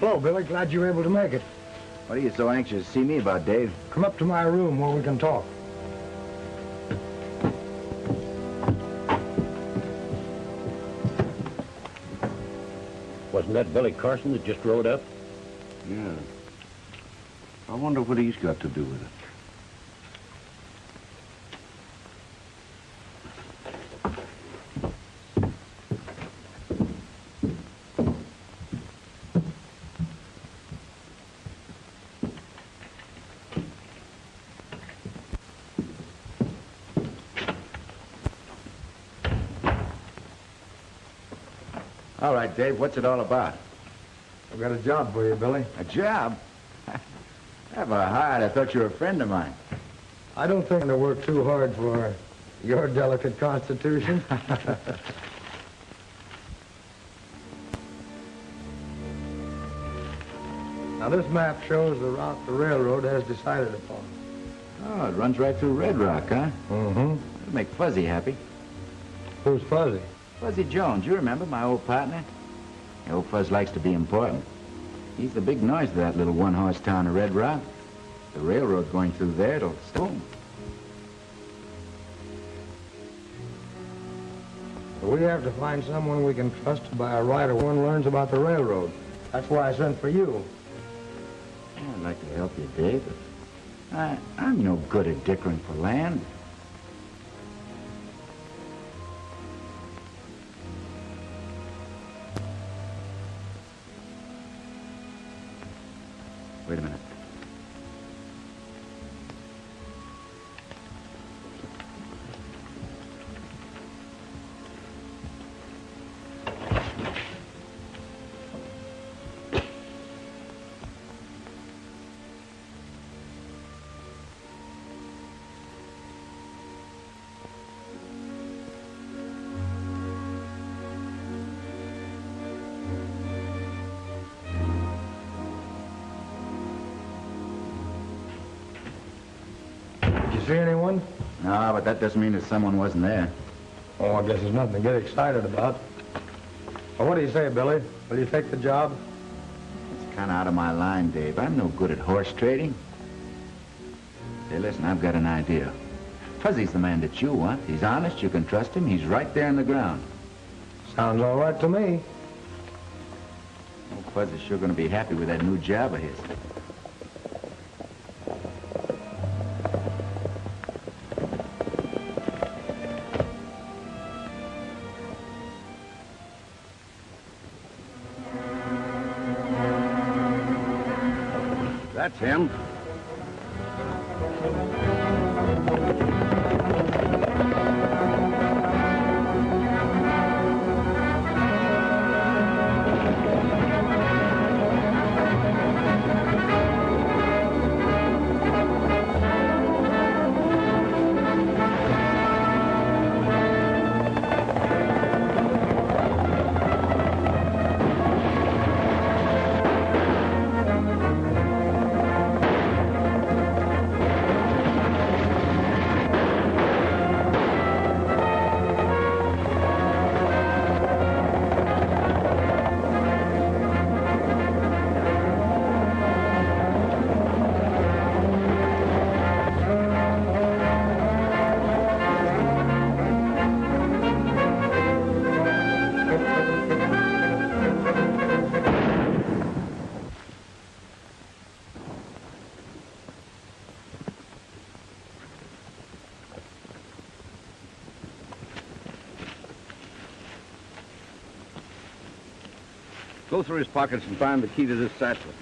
Hello, Billy. Glad you were able to make it. What are you so anxious to see me about, Dave? Come up to my room where we can talk. Wasn't that Billy Carson that just rode up? Yeah. I wonder what he's got to do with it. All right, Dave, what's it all about? I've got a job for you, Billy. A job? Have a heart. I thought you were a friend of mine. I don't think I'm going to work too hard for your delicate constitution. Now, this map shows the route the railroad has decided upon. Oh, it runs right through Red Rock, huh? Mm-hmm. It'll make Fuzzy happy. Who's Fuzzy? Fuzzy Jones, you remember, my old partner? The old Fuzz likes to be important. He's the big noise of that little one-horse town of Red Rock. The railroad going through there, it'll stop. We have to find someone we can trust to buy a writer one learns about the railroad. That's why I sent for you. I'd like to help you, Dave, but I'm no good at dickering for land. Wait a minute. See anyone? No, but that doesn't mean that someone wasn't there. Oh, I guess there's nothing to get excited about. Well, what do you say, Billy? Will you take the job? It's kind of out of my line, Dave. I'm no good at horse trading. Hey, listen, I've got an idea. Fuzzy's the man that you want. He's honest, you can trust him. He's right there in the ground. Sounds all right to me. Oh, Fuzzy's sure going to be happy with that new job of his. That's him. Go through his pockets and find the key to this satchel.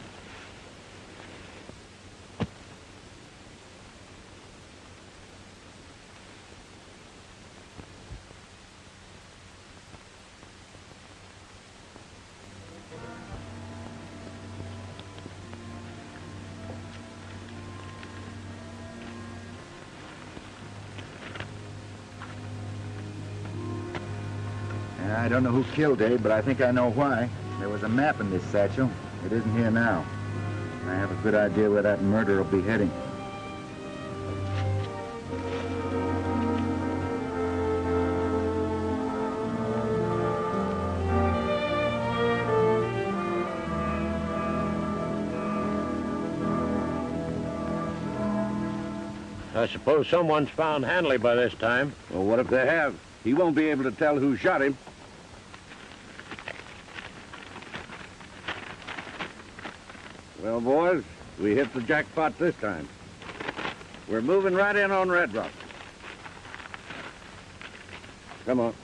I don't know who killed Dave, but I think I know why. There was a map in this satchel. It isn't here now. I have a good idea where that murder will be heading. I suppose someone's found Hanley by this time. Well, what if they have? He won't be able to tell who shot him. Well, boys, we hit the jackpot this time. We're moving right in on Red Rock. Come on.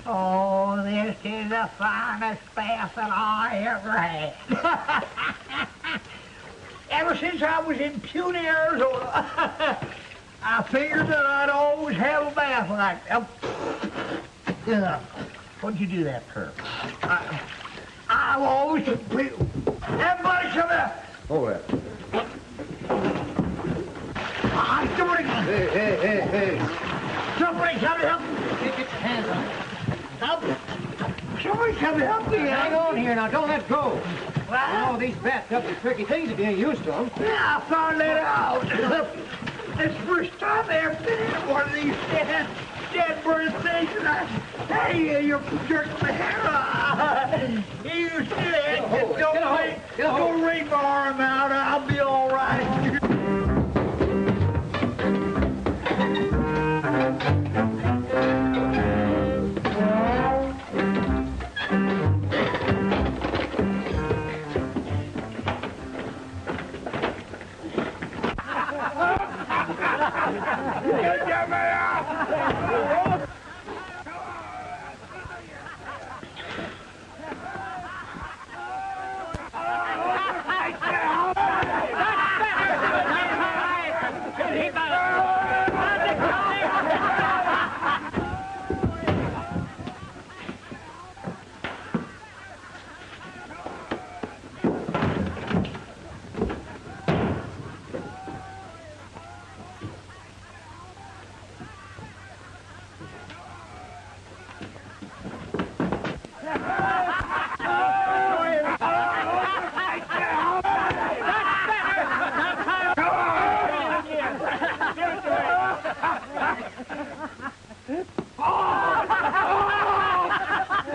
Oh, this is the finest bath that I ever had. Ever since I was in puny Arizona, I figured that I'd always have a bath like that. What'd you do that, Curb? I've always... Everybody come here! Hold that. Somebody... Hey. Somebody come help me! Get your hands on it. Help! Somebody come help me! Hang on here now, don't let go. Well, Oh, these bathtubs are tricky things if you ain't used to them. yeah, I found that out. It's the first time I ever been in one of these dead bird things, and hey, you're jerking my hair off. You used to it. Don't wring my arm out. I'll be all right.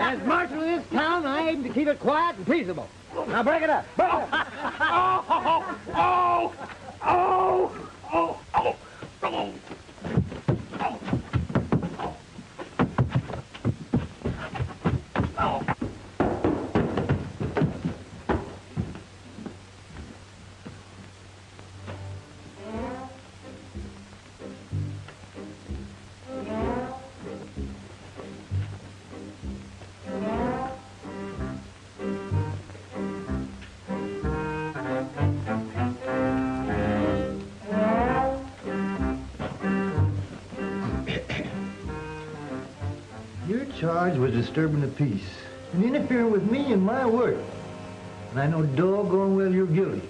As marshal of this town, I aim to keep it quiet and peaceable. Now break it up. Break it up. Your charge was disturbing the peace and interfering with me and my work. And I know doggone well you're guilty.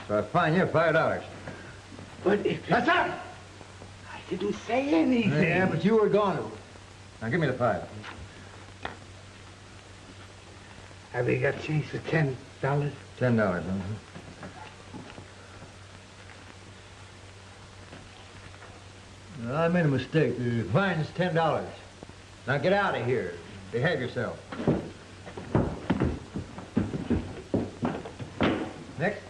So I fine you $5. But if... That's up! I didn't say anything. Yeah, but you were going to. Now, give me the 5. Have you got change for $10? $10, I made a mistake. The fine's $10. Now get out of here. Behave yourself. Next.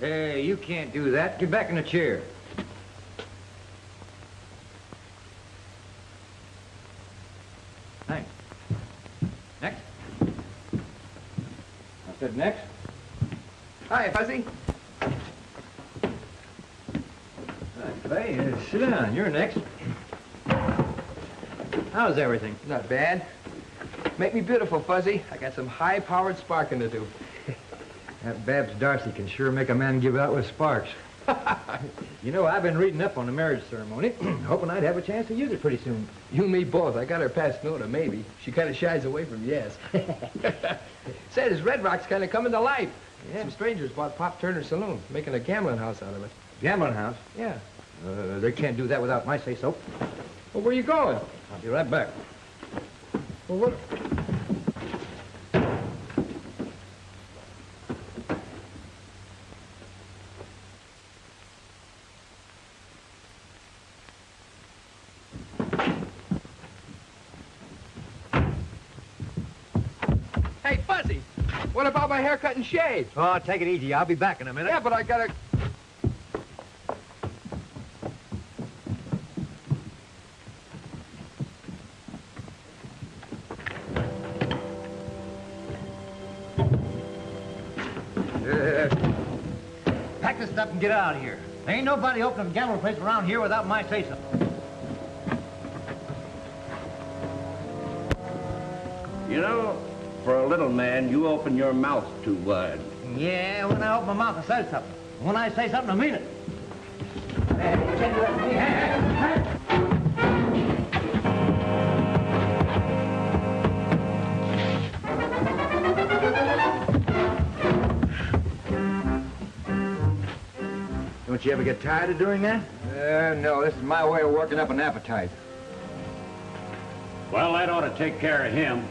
Hey, you can't do that. Get back in the chair. Thanks. Next. I said next. Hi, Fuzzy. Hi, Clay. Sit down. You're next. How's everything? Not bad. Make me beautiful, Fuzzy. I got some high-powered sparking to do. That Babs Darcy can sure make a man give out with sparks. You know, I've been reading up on the marriage ceremony, hoping I'd have a chance to use it pretty soon. You and me both. I got her past no to maybe. She kind of shies away from yes. Say, this Red Rock's kind of coming to life. Yeah. Some strangers bought Pop Turner's saloon, making a gambling house out of it. Gambling house? Yeah. They can't do that without my say-so. Well, where you going? I'll be right back. Well, what? Hey, Fuzzy, what about my haircut and shave? Oh, take it easy. I'll be back in a minute. Yeah, but I gotta... Pack this stuff and get out of here. There ain't nobody opening a gambling place around here without my say-so. You know, for a little man, you open your mouth too wide. Yeah, when I open my mouth, I say something. When I say something, I mean it. Hey, you can't do that to me. Hey. Don't you ever get tired of doing that? No, this is my way of working up an appetite. Well, that ought to take care of him.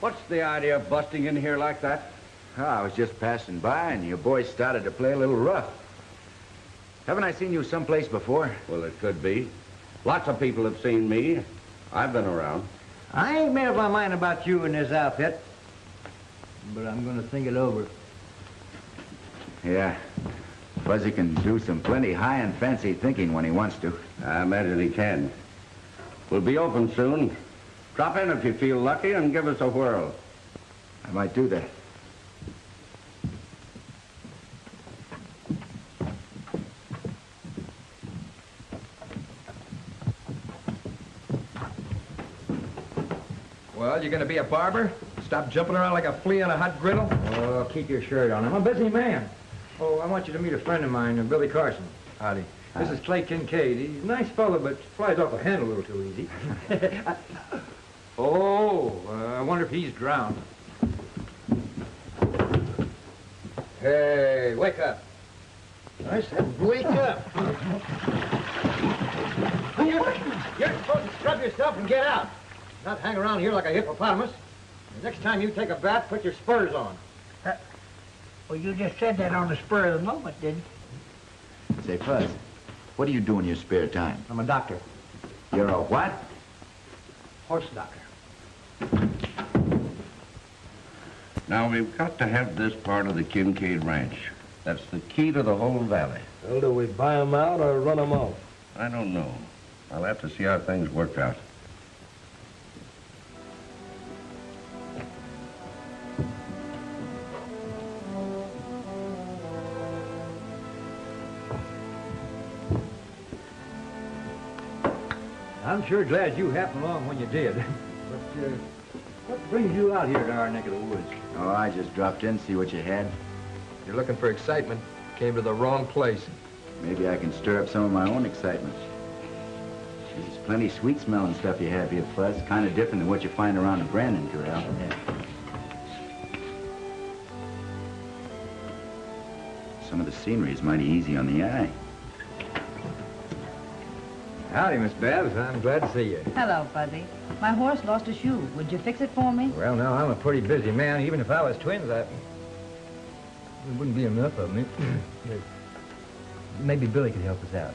What's the idea of busting in here like that? Oh, I was just passing by, and your boys started to play a little rough. Haven't I seen you someplace before? Well, it could be. Lots of people have seen me. I've been around. I ain't made up my mind about you and this outfit, but I'm gonna think it over. Yeah. Fuzzy can do some plenty high and fancy thinking when he wants to. I imagine he can. We'll be open soon. Drop in if you feel lucky and give us a whirl. I might do that. Well, you gonna be a barber? Stop jumping around like a flea on a hot griddle? Oh, keep your shirt on. I'm a busy man. Oh, I want you to meet a friend of mine, Billy Carson. Howdy. This is Clay Kincaid. He's a nice fellow, but flies off the handle a little too easy. I wonder if he's drowned. Hey, wake up. I said wake up. You're supposed to scrub yourself and get out. Not hang around here like a hippopotamus. The next time you take a bath, put your spurs on. Well, you just said that on the spur of the moment, didn't you? Say, Fuzz, what do you do in your spare time? I'm a doctor. You're a what? Horse doctor. Now, we've got to have this part of the Kincaid Ranch. That's the key to the whole valley. Well, do we buy them out or run them off? I don't know. I'll have to see how things work out. I'm sure glad you happened along when you did. But what brings you out here to our neck of the woods? Oh, I just dropped in, see what you had. You're looking for excitement. Came to the wrong place. Maybe I can stir up some of my own excitement. There's plenty sweet-smelling stuff you have here, Fuzz. Kind of different than what you find around the Brandon Corral. Yeah. Some of the scenery is mighty easy on the eye. Howdy, Miss Babs. I'm glad to see you. Hello, Fuzzy. My horse lost a shoe. Would you fix it for me? Well, now, I'm a pretty busy man. Even if I was twins, it wouldn't be enough of me. Maybe Billy could help us out.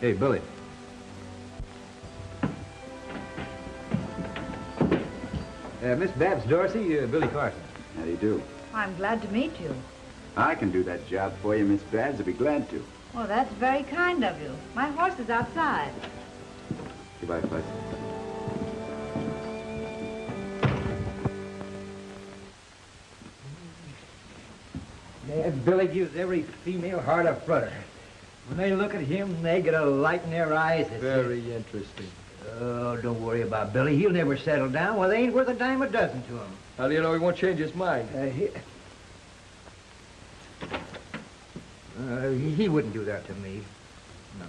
Hey, Billy. Miss Babs Dorsey, Billy Carson. How do you do? I'm glad to meet you. I can do that job for you, Miss Babs. I'd be glad to. Well, that's very kind of you. My horse is outside. Goodbye, Fuzz. Billy gives every female heart a flutter. When they look at him, they get a light in their eyes. Very interesting. Oh, don't worry about Billy. He'll never settle down. Well, they ain't worth a dime a dozen to him. How do you know he won't change his mind? He wouldn't do that to me. No.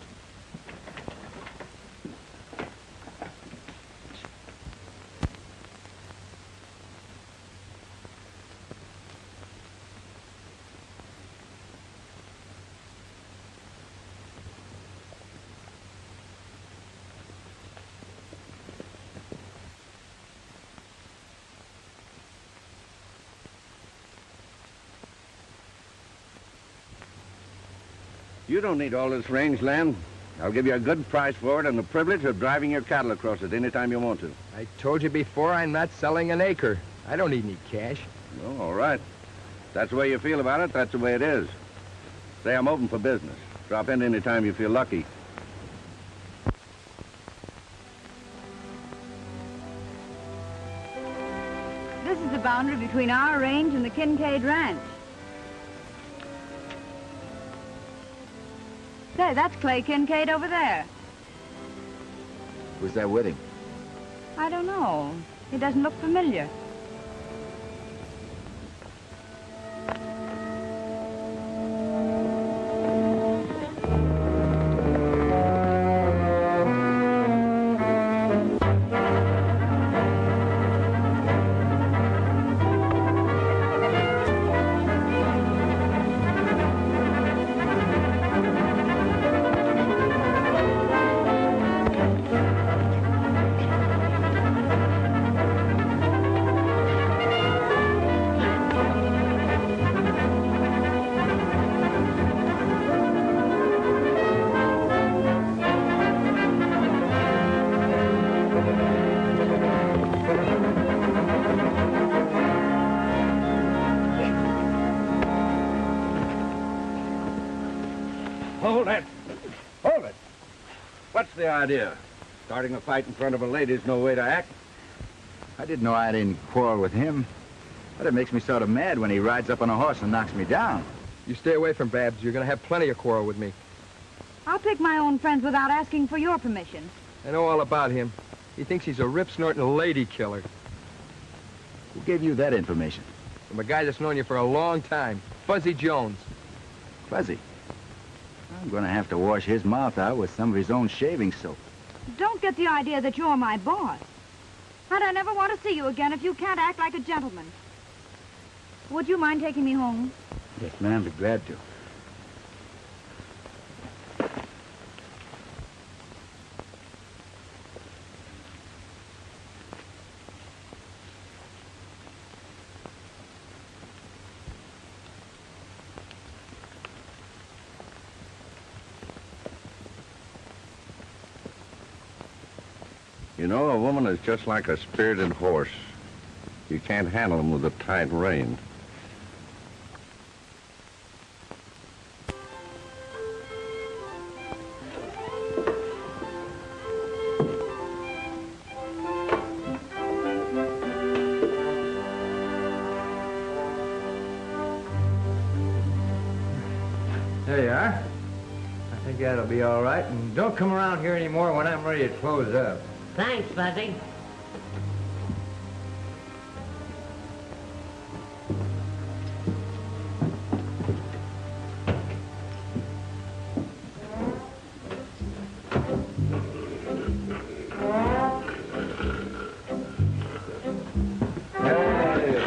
You don't need all this range land. I'll give you a good price for it and the privilege of driving your cattle across it anytime you want to. I told you before, I'm not selling an acre. I don't need any cash. Oh, all right. That's the way you feel about it, that's the way it is. Say I'm open for business. Drop in anytime you feel lucky. This is the boundary between our range and the Kincaid Ranch. Say, that's Clay Kincaid over there. Who's that with him? I don't know. He doesn't look familiar. Hold it. Hold it. What's the idea? Starting a fight in front of a lady's no way to act. I didn't know I didn't quarrel with him. But it makes me sort of mad when he rides up on a horse and knocks me down. You stay away from Babs. You're going to have plenty of quarrel with me. I'll pick my own friends without asking for your permission. I know all about him. He thinks he's a rip-snorting lady killer. Who gave you that information? From a guy that's known you for a long time. Fuzzy Jones. Fuzzy. I'm going to have to wash his mouth out with some of his own shaving soap. Don't get the idea that you're my boss. And I never want to see you again if you can't act like a gentleman. Would you mind taking me home? Yes, ma'am, I'd be glad to. You know, a woman is just like a spirited horse. You can't handle them with a tight rein. There you are. I think that'll be all right. And don't come around here anymore when I'm ready to close up. Thanks, Fuzzy.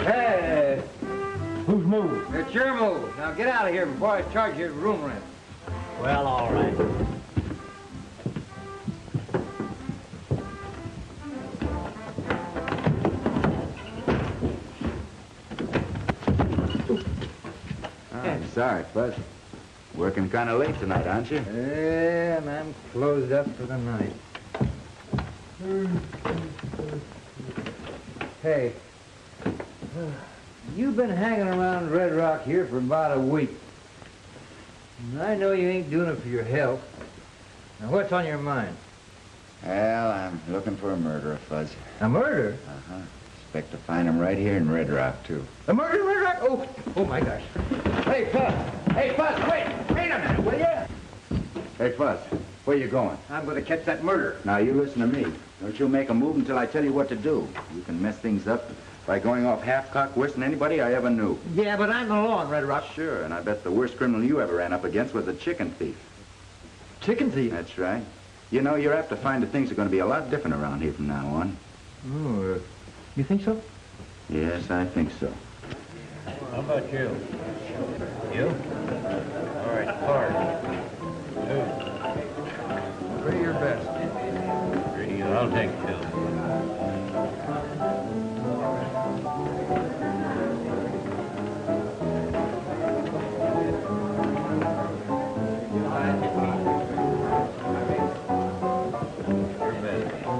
Hey! Whose move? It's your move. Now get out of here before I charge you room rent. Well, all right. I'm sorry, Fuzz. Working kind of late tonight, aren't you? Yeah, and I'm closed up for the night. Hey, you've been hanging around Red Rock here for about a week. And I know you ain't doing it for your health. Now, what's on your mind? Well, I'm looking for a murderer, Fuzz. A murder? Uh-huh. Expect to find him right here in Red Rock, too. A murder in Red Rock? Oh my gosh. Hey, Fuzz! Hey, Fuzz, wait a minute, will you? Hey, Fuzz, where you going? I'm going to catch that murderer. Now, you listen to me. Don't you make a move until I tell you what to do. You can mess things up by going off half-cock worse than anybody I ever knew. Yeah, but I'm the law in Red Rock. Sure, and I bet the worst criminal you ever ran up against was a chicken thief. Chicken thief? That's right. You know, you're apt to find that things are going to be a lot different around here from now on. Oh, you think so? Yes, I think so. How about you? You? All right, card. 2. Three your best. 3, I'll take 2.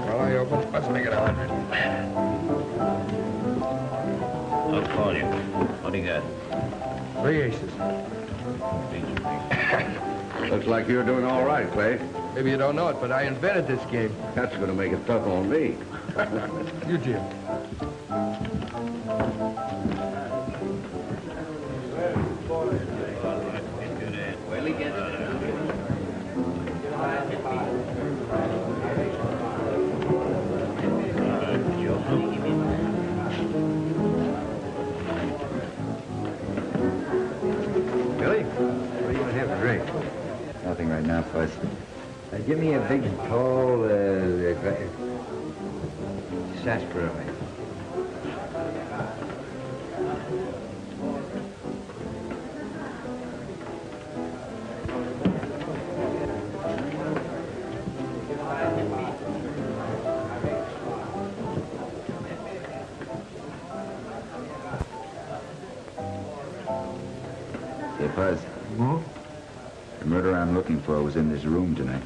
Well, I open. Let's make it 100. I'll call you. What do you got? 3 aces. Looks like you're doing all right, Clay. Maybe you don't know it, but I invented this game. That's going to make it tough on me. You, Jim. Well, he gets it. Billy, what are you going to have to drink? Nothing right now, Fuzz. Give me a big, tall, sarsaparilla. Say, Fuzz. Hmm? The murderer I'm looking for was in this room tonight.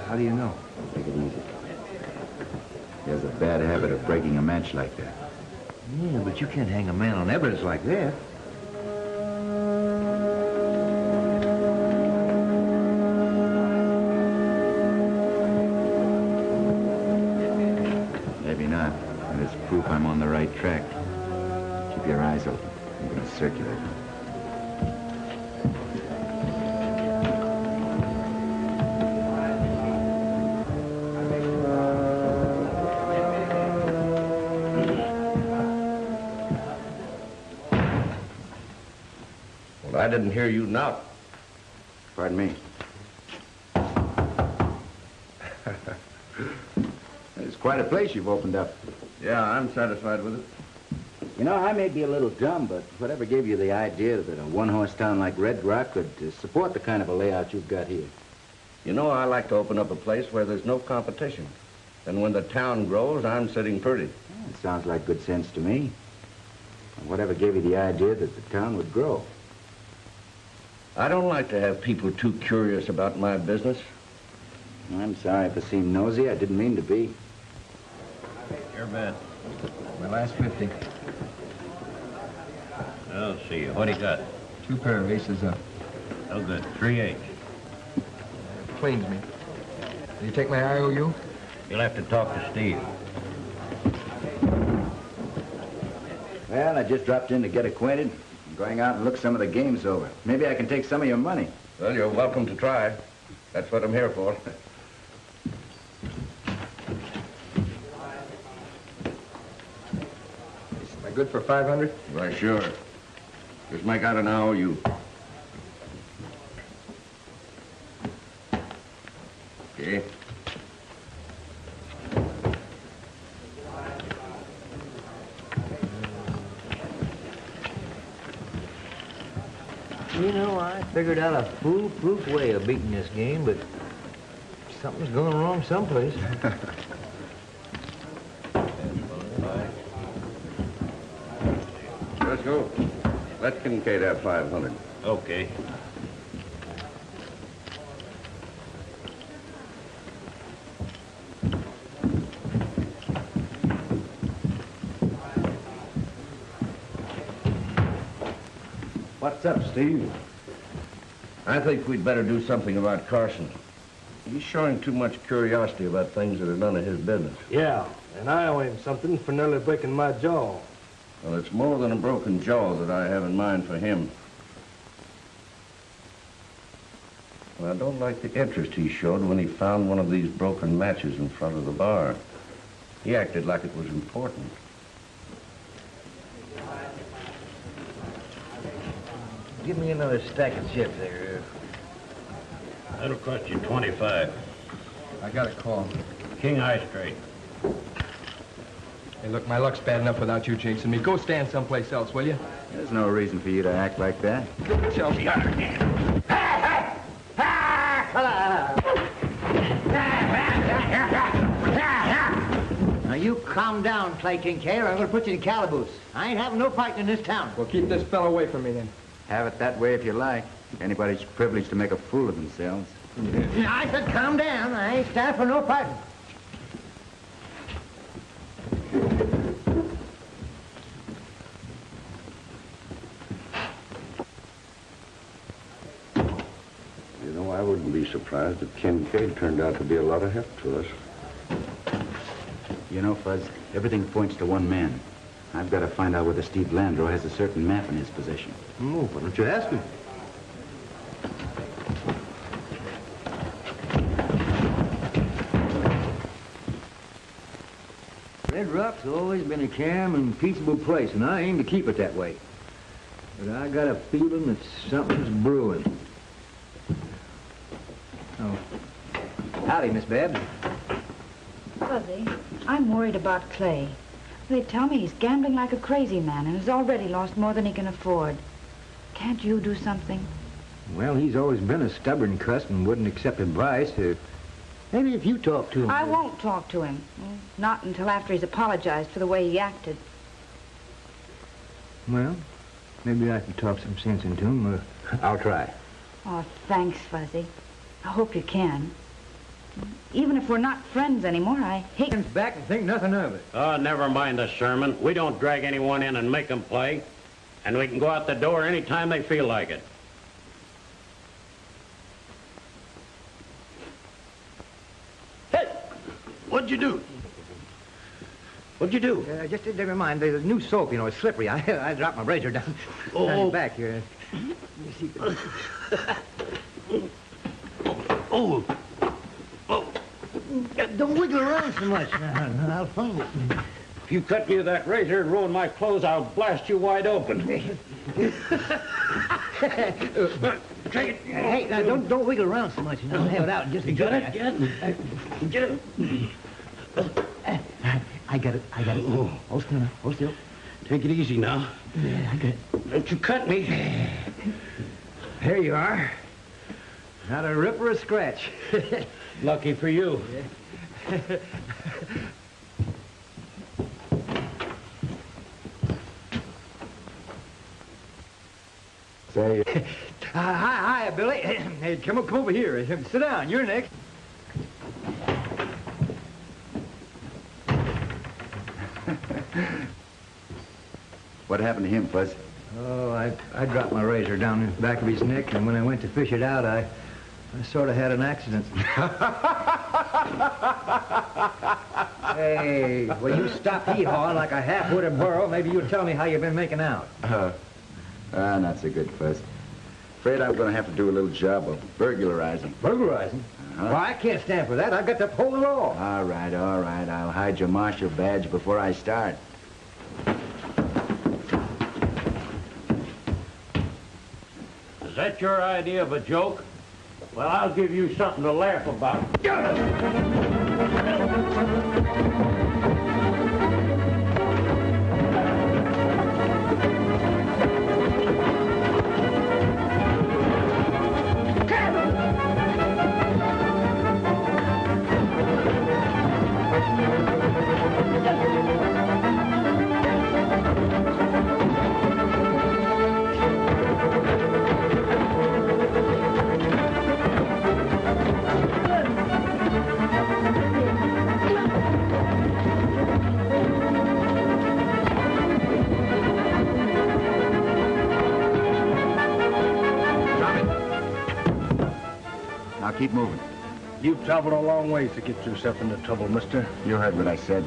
How do you know? Take it easy. He has a bad habit of breaking a match like that. Yeah, but you can't hang a man on evidence like that. Maybe not. And it's proof I'm on the right track. Keep your eyes open. I'm going to circulate. Well, I didn't hear you knock. Pardon me. It's quite a place you've opened up. Yeah, I'm satisfied with it. You know, I may be a little dumb, but whatever gave you the idea that a one-horse town like Red Rock could support the kind of a layout you've got here? You know, I like to open up a place where there's no competition. And when the town grows, I'm sitting pretty. Well, it sounds like good sense to me. And whatever gave you the idea that the town would grow? I don't like to have people too curious about my business. I'm sorry if I seem nosy. I didn't mean to be. Your bet. My last 50. I'll see you. What do you got? 2 pair of aces up. Oh, good. 3-8. Cleans me. Do you take my IOU? You'll have to talk to Steve. Well, I just dropped in to get acquainted. I'm going out and look some of the games over. Maybe I can take some of your money. Well, you're welcome to try. That's what I'm here for. Am I good for 500? Why, sure. Just make out an IOU. Okay. You know, I figured out a foolproof way of beating this game, but something's going wrong someplace. Let's go. Let Kincaid have 500. Okay. What's up, Steve? I think we'd better do something about Carson. He's showing too much curiosity about things that are none of his business. Yeah, and I owe him something for nearly breaking my jaw. Well, it's more than a broken jaw that I have in mind for him. Well, I don't like the interest he showed when he found one of these broken matches in front of the bar. He acted like it was important. Give me another stack of chips there. That'll cost you 25. I got a call. King High straight. Hey, look, my luck's bad enough without you chasing me. Go stand someplace else, will you? There's no reason for you to act like that. Chelsea, Now, you calm down, Clay Kincaid, or I'm going to put you in calaboose. I ain't having no fighting in this town. well, keep this fellow away from me, then. Have it that way if you like. Anybody's privileged to make a fool of themselves. I said calm down. I ain't standing for no fighting. You know, I wouldn't be surprised if Kincaid turned out to be a lot of help to us. You know, Fuzz, everything points to one man. I've got to find out whether Steve Landreau has a certain map in his possession. Oh, why don't you ask him? Red Rock's always been a calm and peaceable place, and I aim to keep it that way. But I got a feeling that something's brewing. Oh. Howdy, Miss Babs. Fuzzy, I'm worried about Clay. They tell me he's gambling like a crazy man and has already lost more than he can afford. Can't you do something? Well, he's always been a stubborn cuss and wouldn't accept advice. Maybe if you talk to him. I won't talk to him. Not until after he's apologized for the way he acted. Well, maybe I can talk some sense into him. I'll try. Oh, thanks, Fuzzy. I hope you can. Even if we're not friends anymore, I hate... Back and think nothing of it. Oh, never mind the sermon. We don't drag anyone in and make them play. And we can go out the door any time they feel like it. Hey! What'd you do? What'd you do? Just never mind. There's a new soap, you know, it's slippery. I dropped my razor down his back here. Let me see. Oh! Don't wiggle around so much. I'll find it. If you cut me with that razor and ruin my clothes, I'll blast you wide open. Take it. Hey, now, don't wiggle around so much. I'll have it out in just a You got minute. Get it? I got it. Oh. Hold still now. Hold still. Take it easy now. Yeah, I got it. Don't you cut me. There you are. Not a rip or a scratch. Lucky for you. Say, hi, Billy. Hey, come over here. Sit down. You're next. What happened to him, Fuzz? Oh, I dropped my razor down the back of his neck, and when I went to fish it out, I sort of had an accident. Hey, will you stop hee-hawing like a half-witted burro? Maybe you'll tell me how you've been making out. Not so good, Fuzz. Afraid I'm going to have to do a little job of burglarizing. Burglarizing? Well, I can't stand for that. I've got to uphold the law. All right. I'll hide your marshal badge before I start. Is that your idea of a joke? Well, I'll give you something to laugh about. Keep moving. You've traveled a long ways to get yourself into trouble, mister. You heard what I said.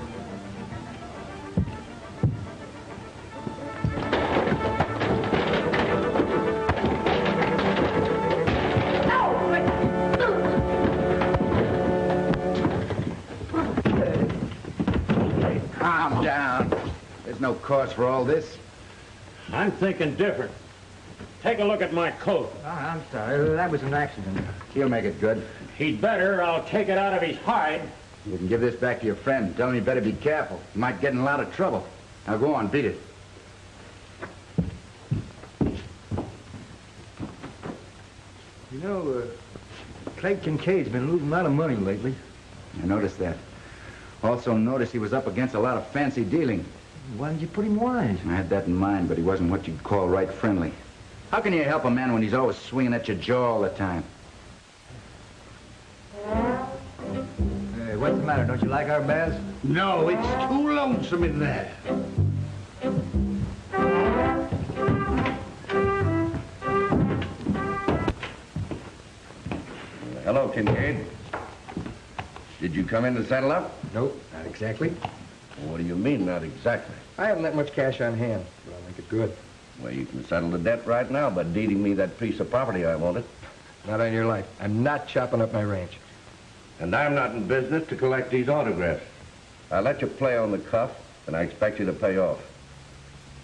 Calm down. There's no cause for all this. I'm thinking different. Take a look at my coat. Oh, I'm sorry. That was an accident. He'll make it good. He'd better. I'll take it out of his hide. You can give this back to your friend. Tell him he better be careful. He might get in a lot of trouble. Now go on, beat it. You know, Craig Kincaid's been losing a lot of money lately. I noticed that. Also noticed he was up against a lot of fancy dealing. Why didn't you put him wise? I had that in mind, but he wasn't what you'd call right friendly. How can you help a man when he's always swinging at your jaw all the time? Hey, what's the matter? Don't you like our baths? No, it's too lonesome in there. Hello, Kincaid. Did you come in to settle up? Nope, not exactly. What do you mean, not exactly? I haven't that much cash on hand, but I'll make it good. Well, you can settle the debt right now by deeding me that piece of property I wanted. Not on your life. I'm not chopping up my ranch. And I'm not in business to collect these autographs. I let you play on the cuff, and I expect you to pay off.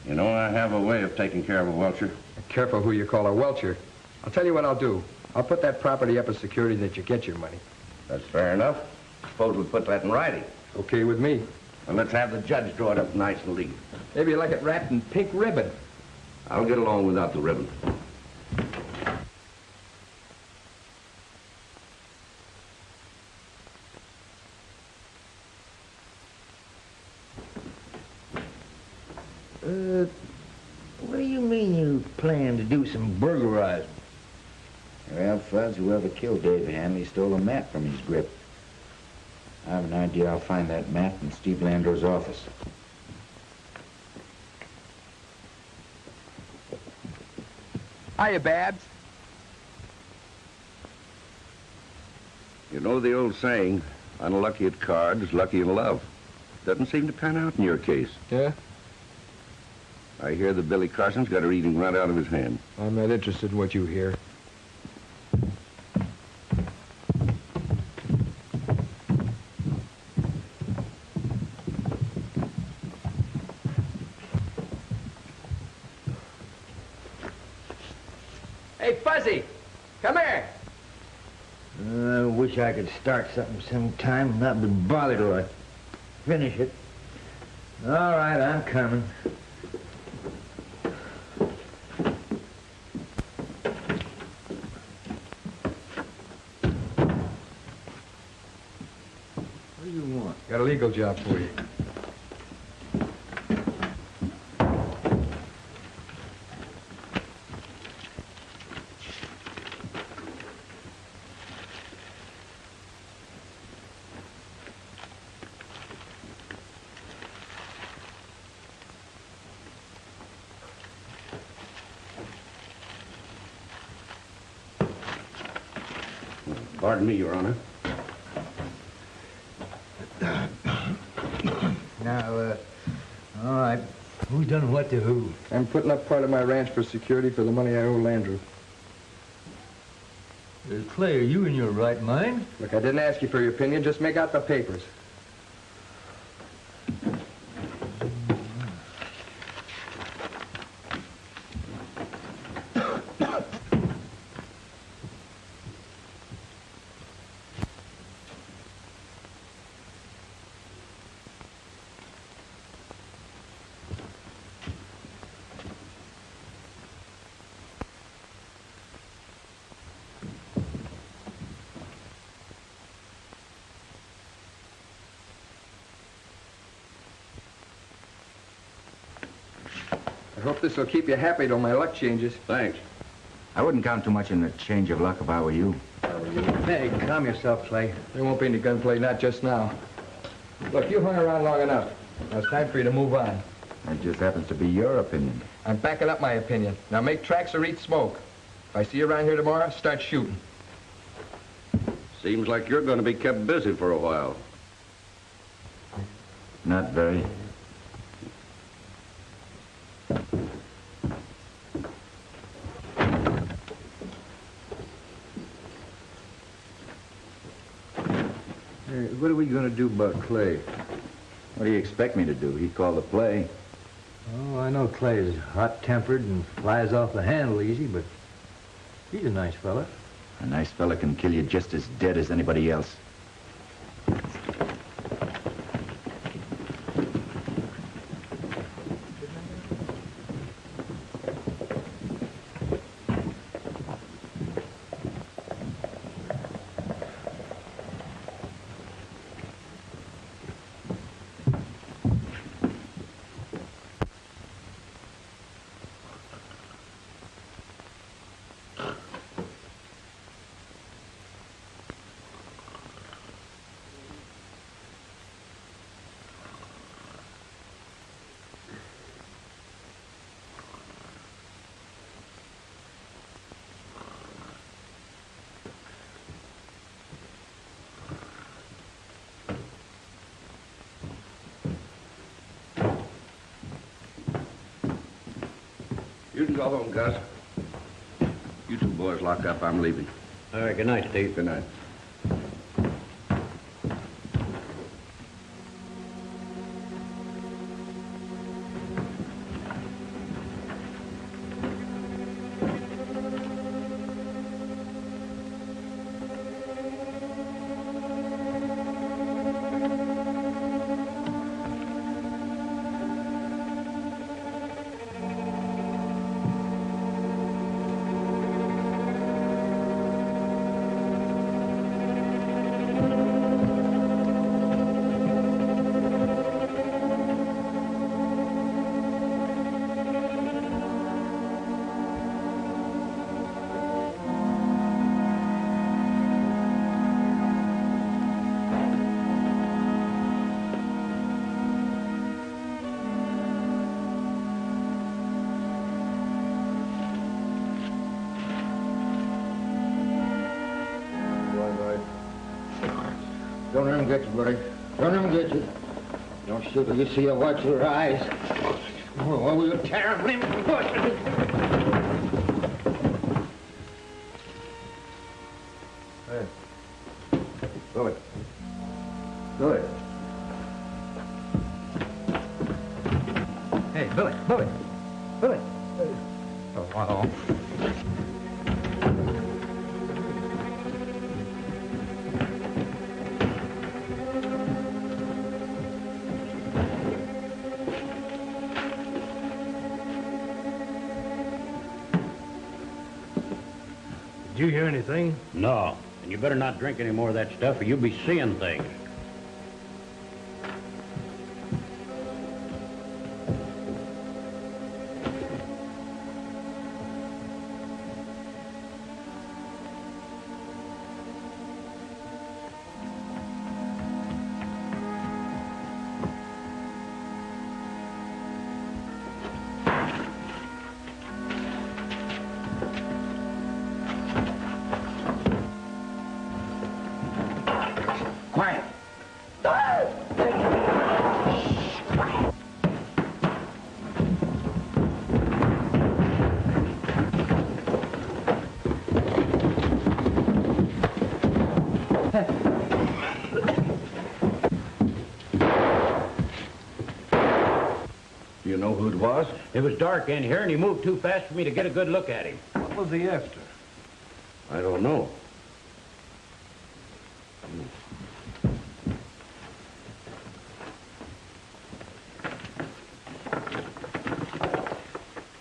You know, I have a way of taking care of a welcher. Careful who you call a welcher. I'll tell you what I'll do. I'll put that property up as security that you get your money. That's fair enough. Suppose we put that in writing. Okay with me. Well, let's have the judge draw it up nice and legal. Maybe you like it wrapped in pink ribbon. I'll get along without the ribbon. What do you mean you plan to do some burglarizing? Well, Fuzz, whoever killed Dave Hanley stole a map from his grip. I have an idea I'll find that map in Steve Landau's office. Hiya, Babs. You know the old saying, unlucky at cards, lucky in love. Doesn't seem to pan out in your case. Yeah? I hear that Billy Carson's got her eating right out of his hand. I'm not interested in what you hear. Hey, Fuzzy, come here. I wish I could start something sometime and not be bothered till I finish it. All right, I'm coming. What do you want? Got a legal job for you. Pardon me, Your Honor. Now, all right. Who's done what to who? I'm putting up part of my ranch for security for the money I owe Landrew. Clay, are you in your right mind? Look, I didn't ask you for your opinion. Just make out the papers. I hope this will keep you happy till my luck changes. Thanks. I wouldn't count too much on the change of luck if I were you. Hey, calm yourself, Clay. There won't be any gunplay, not just now. Look, you hung around long enough. Now it's time for you to move on. That just happens to be your opinion. I'm backing up my opinion. Now make tracks or eat smoke. If I see you around here tomorrow, start shooting. Seems like you're going to be kept busy for a while. Not very. What are we going to do about Clay? What do you expect me to do? He called the play. Oh, I know Clay is hot-tempered and flies off the handle easy, but he's a nice fella. A nice fella can kill you just as dead as anybody else. You can go home, Gus. You two boys lock up. I'm leaving. All right, good night, Steve. Good night. Don't let him get you, buddy. Don't let him get you. Don't shoot till you see her watch your eyes. What will you tear him from bushes? Hey. Billy. Billy. Hey, Billy. Billy. Billy. Oh, wow. Did you hear anything? No. And you better not drink any more of that stuff or you'll be seeing things. You know who it was? It was dark in here, and he moved too fast for me to get a good look at him. What was he after? I don't know.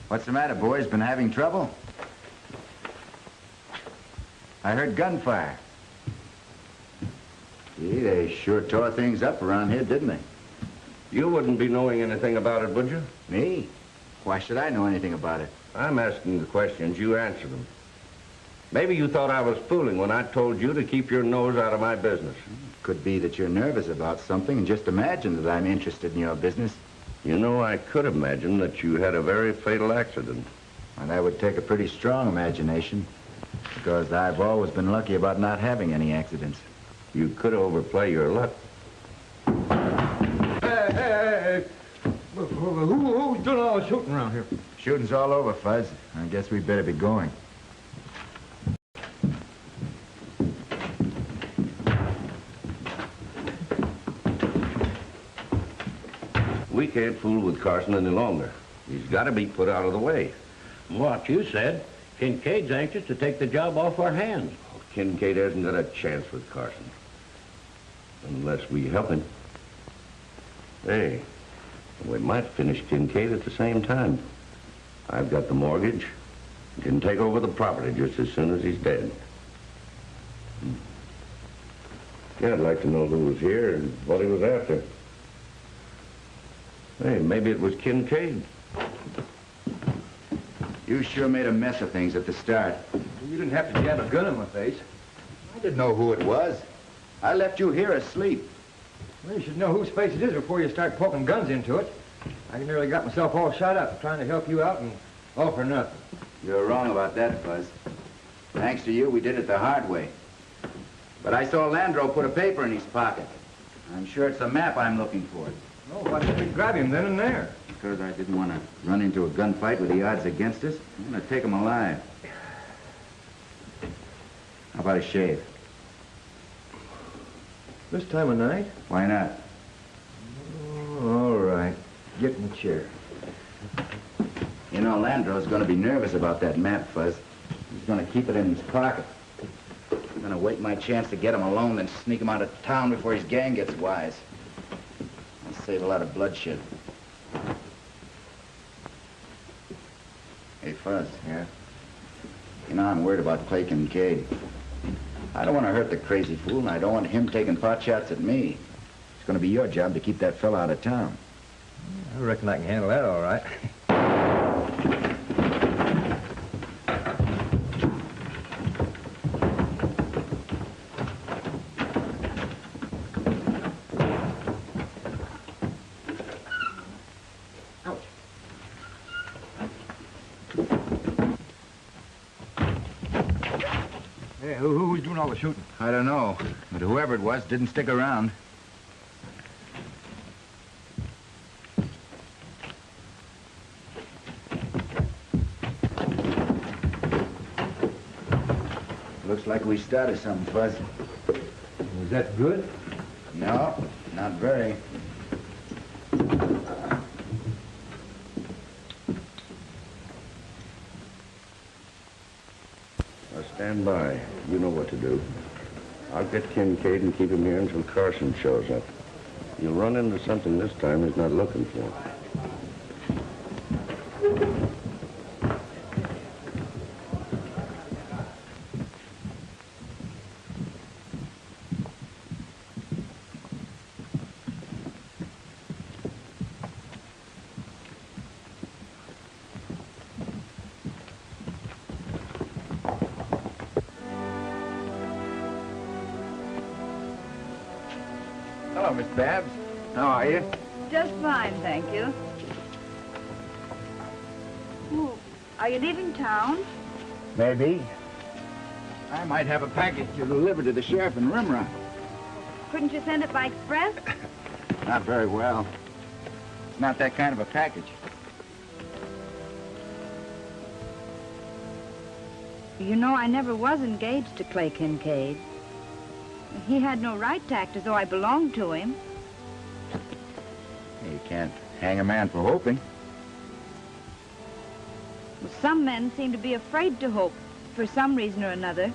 What's the matter, boys? Been having trouble? I heard gunfire. Gee, they sure tore things up around here, didn't they? You wouldn't be knowing anything about it, would you? Me? Why should I know anything about it? I'm asking the questions. You answer them. Maybe you thought I was fooling when I told you to keep your nose out of my business. Could be that you're nervous about something and just imagine that I'm interested in your business. You know, I could imagine that you had a very fatal accident. And that would take a pretty strong imagination, because I've always been lucky about not having any accidents. You could overplay your luck. Hey. Who's doing all the shooting around here? Shooting's all over, Fuzz. I guess we better be going. We can't fool with Carson any longer. He's got to be put out of the way. What you said, Kincaid's anxious to take the job off our hands. Kincaid hasn't got a chance with Carson. Unless we help him. Hey, we might finish Kincaid at the same time. I've got the mortgage. Can take over the property just as soon as he's dead. Yeah, I'd like to know who was here and what he was after. Hey, maybe it was Kincaid. You sure made a mess of things at the start. You didn't have to jab a gun in my face. I didn't know who it was. I left you here asleep. Well, you should know whose face it is before you start poking guns into it. I nearly got myself all shot up trying to help you out, and all for nothing. You're wrong about that, Fuzz. Thanks to you, we did it the hard way. But I saw Landro put a paper in his pocket. I'm sure it's the map I'm looking for. Oh, why didn't we grab him then and there? Because I didn't want to run into a gunfight with the odds against us. I'm going to take him alive. How about a shave? This time of night? Why not? Oh, all right. Get in the chair. You know, Landro's going to be nervous about that map, Fuzz. He's going to keep it in his pocket. I'm going to wait my chance to get him alone, then sneak him out of town before his gang gets wise. I'll save a lot of bloodshed. Hey, Fuzz. Yeah? You know, I'm worried about Clay Kincaid. I don't want to hurt the crazy fool, and I don't want him taking pot shots at me. It's going to be your job to keep that fella out of town. I reckon I can handle that all right. Hey, who's doing all the shooting? I don't know, but whoever it was didn't stick around. Looks like we started something, Fuzz. Was that good? No, not very. Now stand by. You know what to do. I'll get Kincaid and keep him here until Carson shows up. You'll run into something this time he's not looking for. Hello, Miss Babs. How are you? Just fine, thank you. Oh, are you leaving town? Maybe. I might have a package to deliver to the sheriff in Rimrock. Couldn't you send it by express? Not very well. It's not that kind of a package. You know, I never was engaged to Clay Kincaid. He had no right to act as though I belonged to him. You can't hang a man for hoping. Well, some men seem to be afraid to hope, for some reason or another.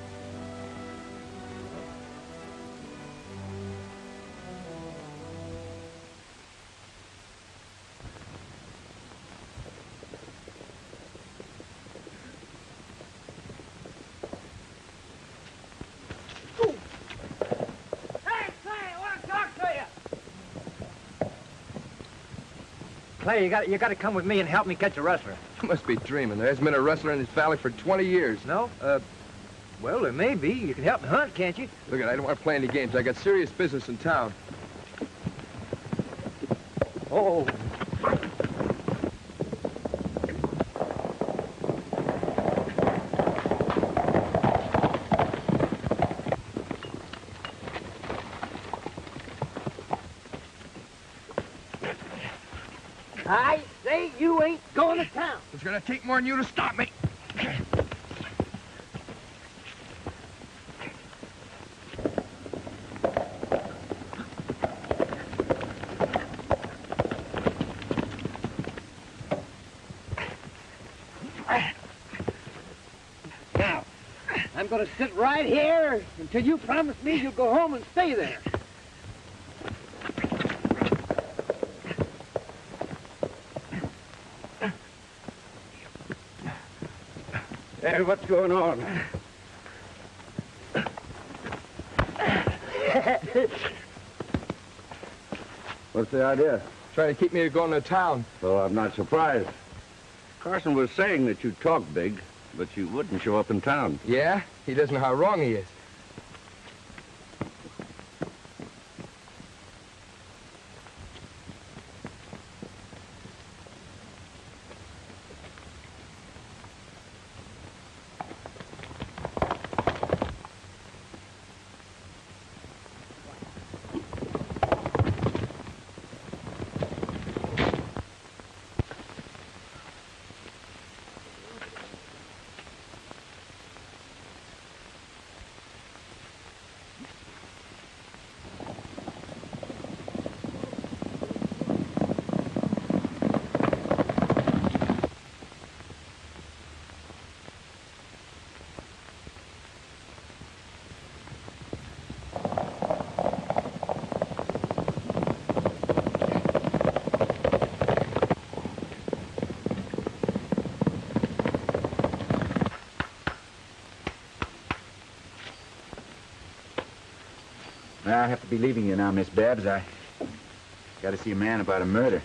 Clay, you got to come with me and help me catch a rustler. You must be dreaming. There hasn't been a rustler in this valley for 20 years. No? Well, there may be. You can help me hunt, can't you? Look, I don't want to play any games. I got serious business in town. Oh. I say you ain't going to town. It's gonna take more than you to stop me. Now, I'm going to sit right here until you promise me you'll go home and stay there. Hey, what's going on? What's the idea? Trying to keep me going to town. Well, I'm not surprised. Carson was saying that you talk big, but you wouldn't show up in town. Yeah? He doesn't know how wrong he is. I have to be leaving you now, Miss Babs. I got to see a man about a murder.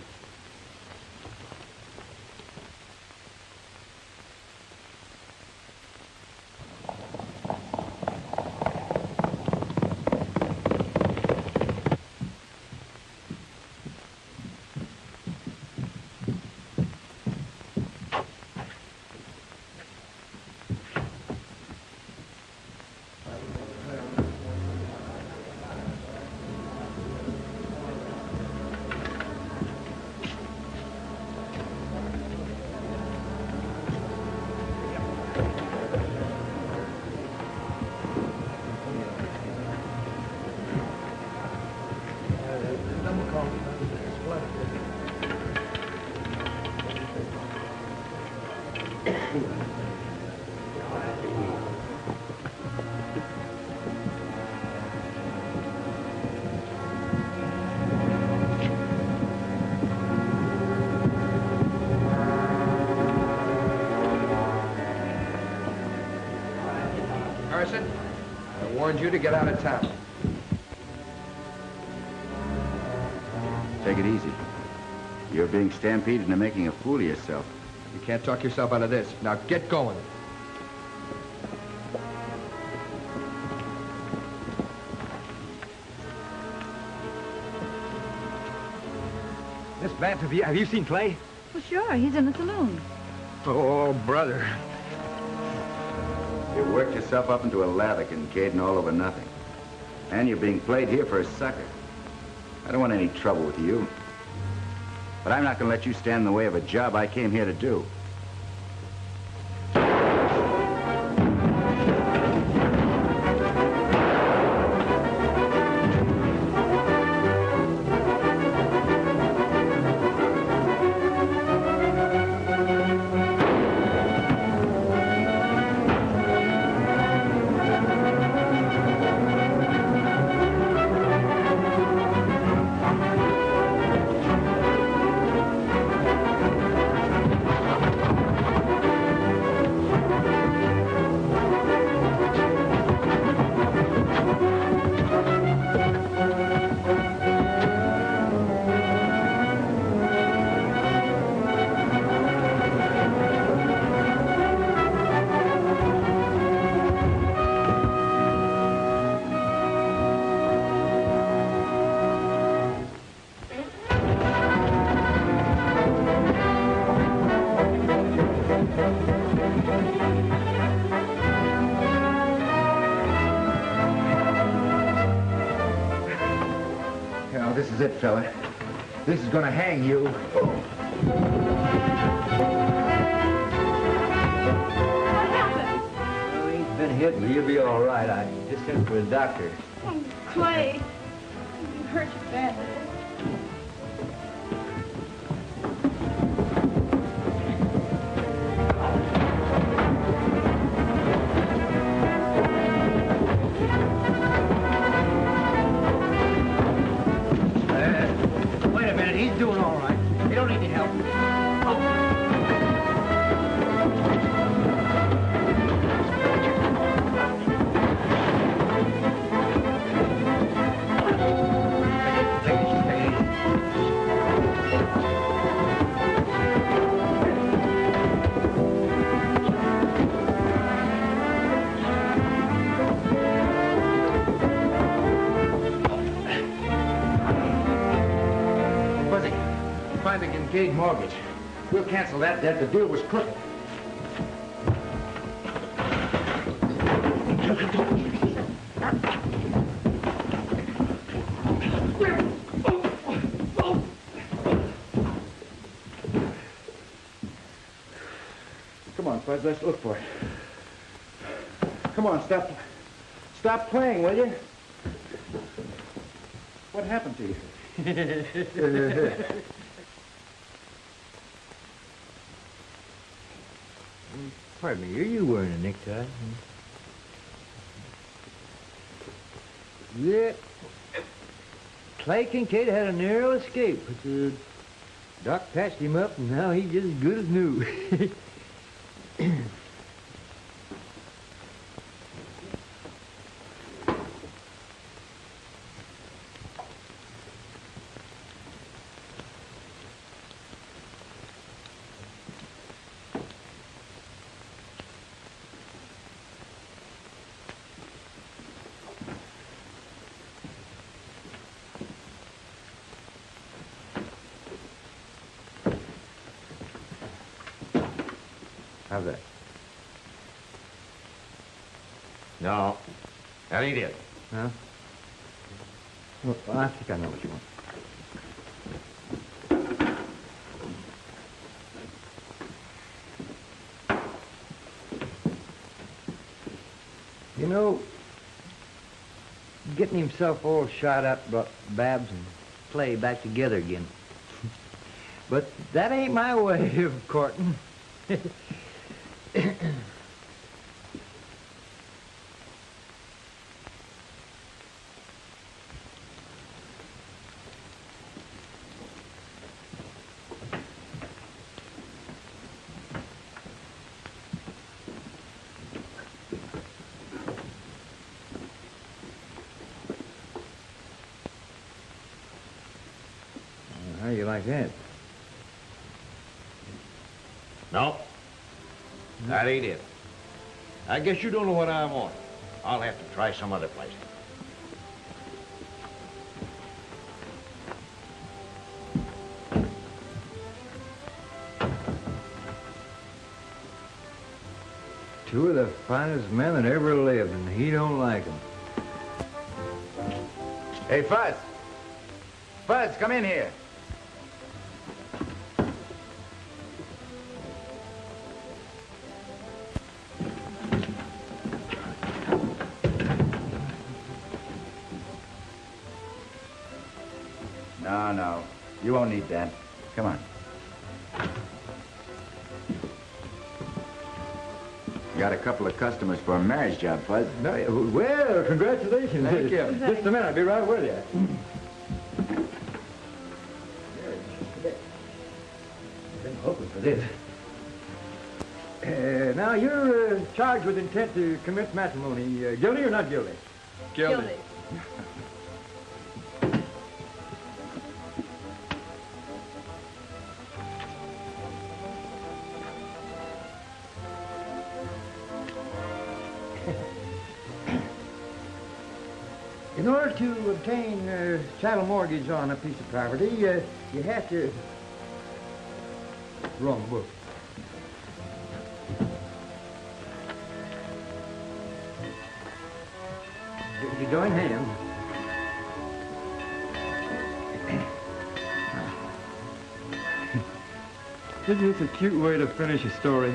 Carson, I warned you to get out of town. Take it easy. You're being stampeded into making a fool of yourself. You can't talk yourself out of this. Now get going. Miss Babs, have you seen Clay? Well, sure. He's in the saloon. Oh, brother. You worked yourself up into a lather, Kincaid, and all over nothing. And you're being played here for a sucker. I don't want any trouble with you. But I'm not going to let you stand in the way of a job I came here to do. is it, fella. This is gonna hang you. What happened? Well, he's been hit, but he'll be all right. I just sent for a doctor. Oh, Clay. You hurt your bad. Wait a minute, he's doing all right. You don't need any help. Fuzzy, find the Kincaid mortgage. We'll cancel that debt. The deal was crooked. Come on, Fuzz, let's look for it. Come on, stop playing, will you? What happened to you? Pardon me, are you wearing a necktie? Yeah. Clay Kincaid had a narrow escape, but Doc patched him up, and now he's just as good as new. How's that? No. That ain't it. Huh? Well, I think I know what you want. You know, getting himself all shot up brought Babs and Clay back together again. But that ain't my way of courting. How you like that? No. That ain't it. I guess you don't know what I want. I'll have to try some other place. Two of the finest men that ever lived, and he don't like them. Hey, Fuzz. Fuzz, come in here. No. You won't need that. Come on. Got a couple of customers for a marriage job, Fuzz. No, well, congratulations. Thank you. Just a minute, I'll be right with you. Been hoping for this. Now, you're charged with intent to commit matrimony. Guilty or not guilty? Guilty. In order to obtain a chattel mortgage on a piece of property, you have to... Wrong book. You join hands. Isn't this a cute way to finish a story?